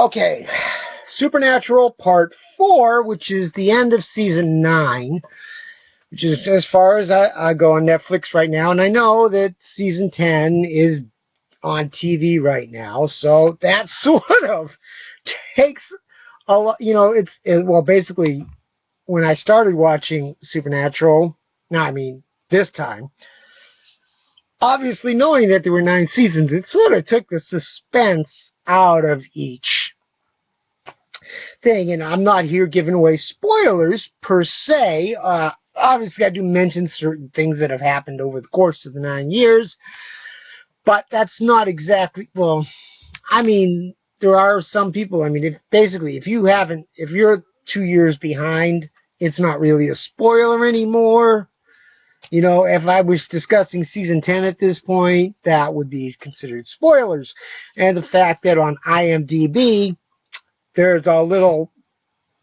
Okay, Supernatural Part 4, which is the end of Season 9, which is as far as I go on Netflix right now. And I know that Season 10 is on TV right now, so that sort of takes a lot, well, basically, when I started watching Supernatural, this time, obviously knowing that there were 9 seasons, it sort of took the suspense out of each thing. And I'm not here giving away spoilers per se. Obviously, I do mention certain things that have happened over the course of the 9 years, but that's not exactly, well, there are some people, if you're 2 years behind, it's not really a spoiler anymore. If I was discussing Season 10 at this point, that would be considered spoilers. And the fact that on IMDb, there's a little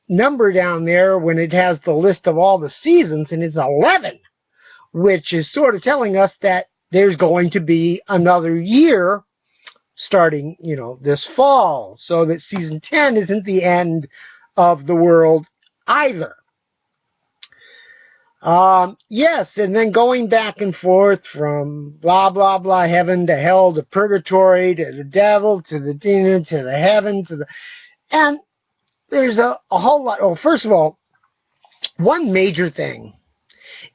number down there when it has the list of all the seasons, and it's 11, which is sort of telling us that there's going to be another year starting, this fall, so that Season 10 isn't the end of the world either. Yes, and then going back and forth from blah, blah, blah, heaven to hell to purgatory to the devil to the demon to the heaven to the... And there's a whole lot... Oh, first of all, one major thing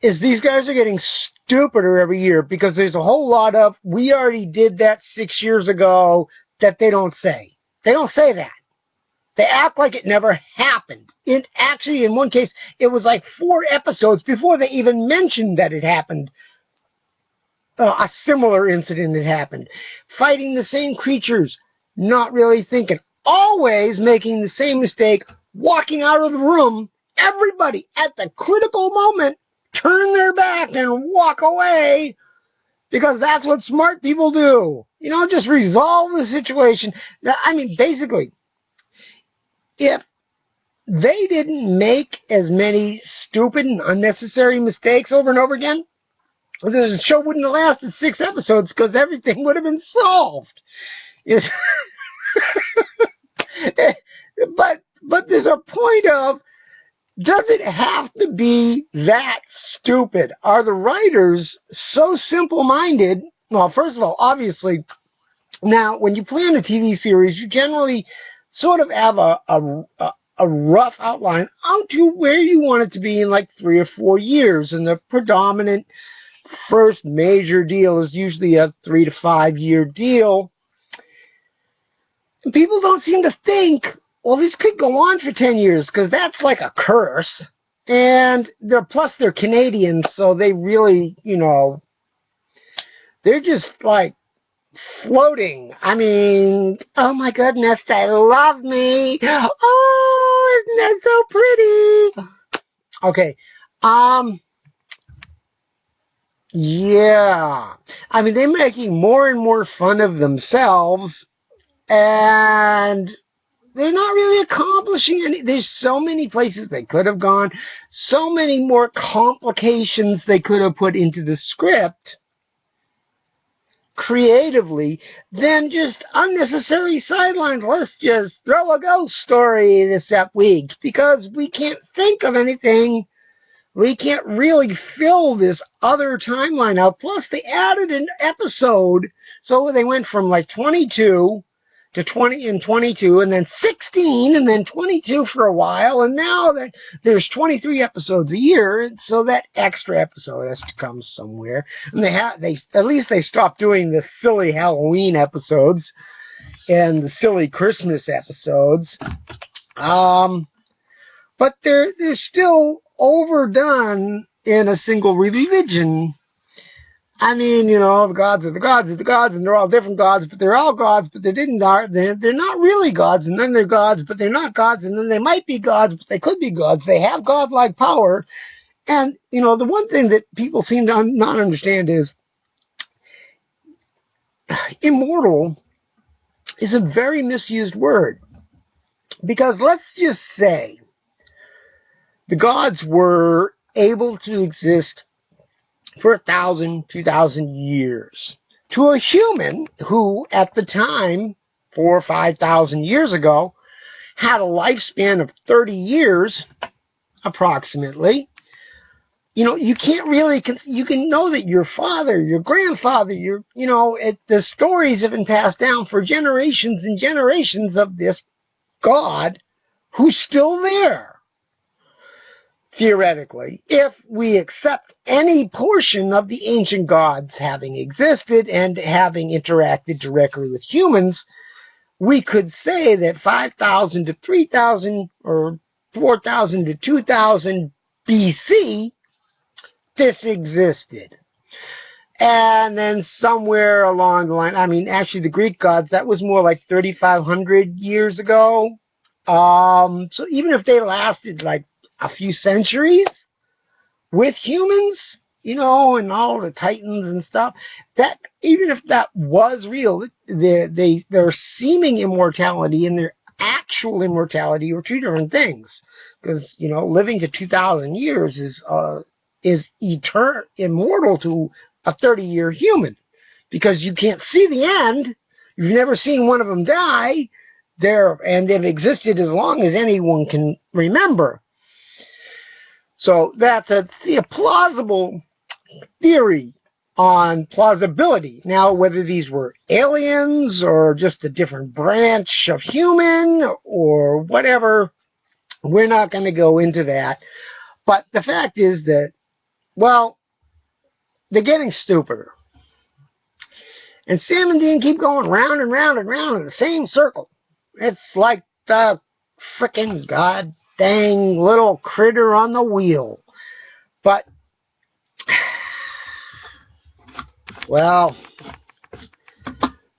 is these guys are getting stupider every year because there's a whole lot of, we already did that 6 years ago, that they don't say. They don't say that. They act like it never happened. It actually, in one case, it was like 4 episodes before they even mentioned that it happened. A similar incident had happened. Fighting the same creatures, not really thinking. Always making the same mistake, walking out of the room. Everybody, at the critical moment, turn their back and walk away. Because that's what smart people do. Just resolve the situation. Basically, if they didn't make as many stupid and unnecessary mistakes over and over again, the show wouldn't have lasted 6 episodes because everything would have been solved. But there's a point of, does it have to be that stupid? Are the writers so simple-minded? Well, first of all, obviously, now, when you plan a TV series, you generally sort of have a rough outline out to where you want it to be in like 3 or 4 years. And the predominant first major deal is usually a 3 to 5 year deal. And people don't seem to think, well, this could go on for 10 years because that's like a curse. And they're Canadians, so they really, they're just like floating. Oh my goodness, they love me. Oh, isn't that so pretty? Okay. Yeah. They're making more and more fun of themselves, and they're not really accomplishing any. There's so many places they could have gone, so many more complications they could have put into the script creatively than just unnecessary sidelines. Let's just throw a ghost story this week because we can't think of anything. We can't really fill this other timeline out. Plus, they added an episode, so they went from like 22 to 20 and 22, and then 16, and then 22 for a while, and now there's 23 episodes a year, so that extra episode has to come somewhere. And they at least they stopped doing the silly Halloween episodes and the silly Christmas episodes. But they're still overdone in a single religion. The gods are the gods are the gods, and they're all different gods, but they're all gods, but they're not really gods, and then they're gods, but they're not gods, and then they might be gods, but they could be gods. They have godlike power. And, the one thing that people seem to not understand is immortal is a very misused word. Because let's just say the gods were able to exist for 1,000, 2,000 years. To a human who, at the time, 4,000 or 5,000 years ago, had a lifespan of 30 years, approximately. You know, you can't really, you can know that your father, your grandfather, the stories have been passed down for generations and generations of this God who's still there, theoretically, if we accept any portion of the ancient gods having existed and having interacted directly with humans. We could say that 5,000 to 3,000 or 4,000 to 2,000 BC, this existed. And then somewhere along the line, I mean, actually the Greek gods, that was more like 3,500 years ago. So even if they lasted like a few centuries with humans, you know, and all the titans and stuff, that even if that was real, their seeming immortality and their actual immortality were two different things. Because, you know, living to 2,000 years is immortal to a 30-year human, because you can't see the end. You've never seen one of them die. And they've existed as long as anyone can remember. So that's a plausible theory on plausibility. Now, whether these were aliens or just a different branch of human or whatever, we're not going to go into that. But the fact is that, well, they're getting stupider. And Sam and Dean keep going round and round and round in the same circle. It's like the frickin' god dang little critter on the wheel. But, well,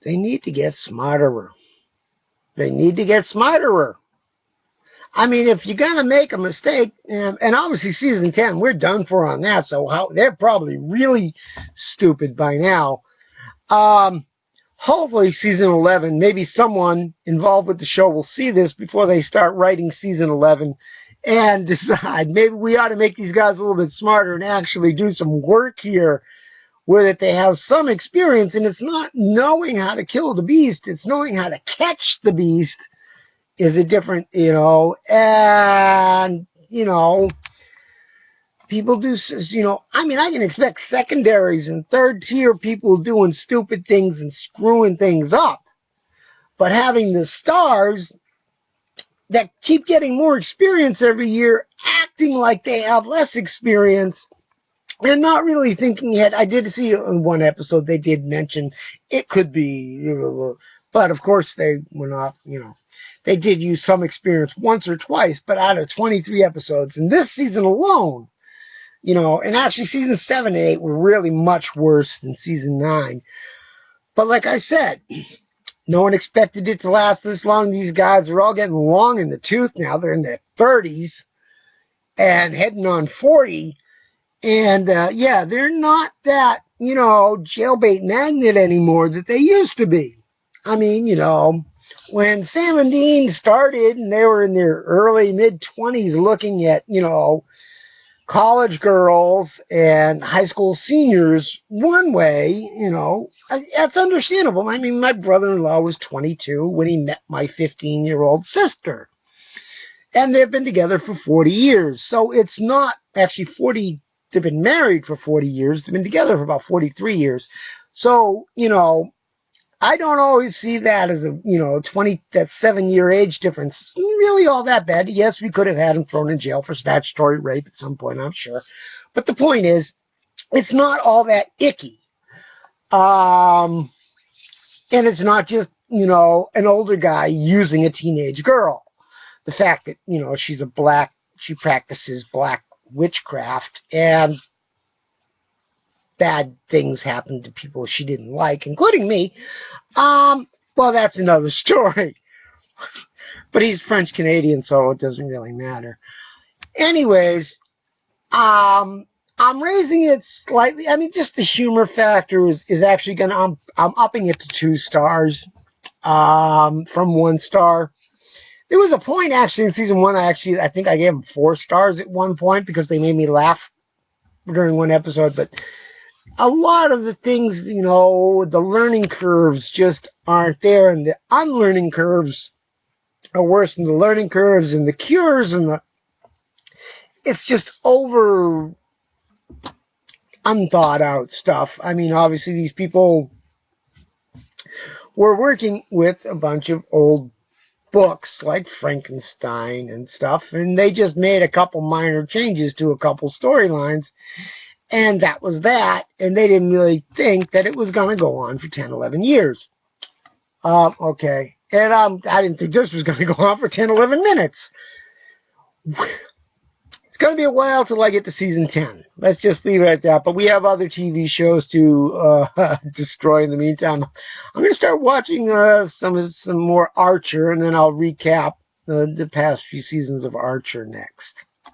they need to get smarter. They need to get smarter. I mean, if you're going to make a mistake, and obviously season 10, we're done for on that, so they're probably really stupid by now. Hopefully season 11, maybe someone involved with the show will see this before they start writing season 11 and decide maybe we ought to make these guys a little bit smarter and actually do some work here where that they have some experience. And it's not knowing how to kill the beast, it's knowing how to catch the beast is a different, you know, and, you know, people do, you know, I mean, I can expect secondaries and third tier people doing stupid things and screwing things up. But having the stars that keep getting more experience every year, acting like they have less experience, and not really thinking ahead. I did see in one episode they did mention it could be, but of course they were not, you know, they did use some experience once or twice, but out of 23 episodes, in this season alone, you know, and actually season 7 and 8 were really much worse than season 9. But like I said, no one expected it to last this long. These guys are all getting long in the tooth now. They're in their 30s and heading on 40. And, yeah, they're not that, you know, jailbait magnet anymore that they used to be. I mean, you know, when Sam and Dean started and they were in their early, mid-20s looking at, you know, college girls and high school seniors one way, you know, that's understandable. I mean, my brother-in-law was 22 when he met my 15-year-old sister. And they've been together for 40 years. So it's not actually 40, they've been married for 40 years. They've been together for about 43 years. So, you know, I don't always see that as a, you know, that 7-year age difference really all that bad. Yes, we could have had him thrown in jail for statutory rape at some point, I'm sure. But the point is, it's not all that icky. And it's not just, you know, an older guy using a teenage girl. The fact that, you know, she practices black witchcraft and bad things happen to people she didn't like, including me. Well, that's another story. But he's French-Canadian, so it doesn't really matter. Anyways, I'm raising it slightly. I mean, just the humor factor is actually going to, I'm upping it to 2 stars from 1 star. There was a point, actually, in season 1, I think I gave them 4 stars at one point because they made me laugh during one episode, but a lot of the things, you know, the learning curves just aren't there, and the unlearning curves are worse than the learning curves, and the cures and the, it's just over unthought out stuff. I mean, obviously these people were working with a bunch of old books like Frankenstein and stuff, and they just made a couple minor changes to a couple storylines, and that was that, and they didn't really think that it was going to go on for 10, 11 years. Okay, and I didn't think this was going to go on for 10, 11 minutes. It's going to be a while till I get to season 10. Let's just leave it at that. But we have other TV shows to destroy in the meantime. I'm going to start watching some more Archer, and then I'll recap the past few seasons of Archer next.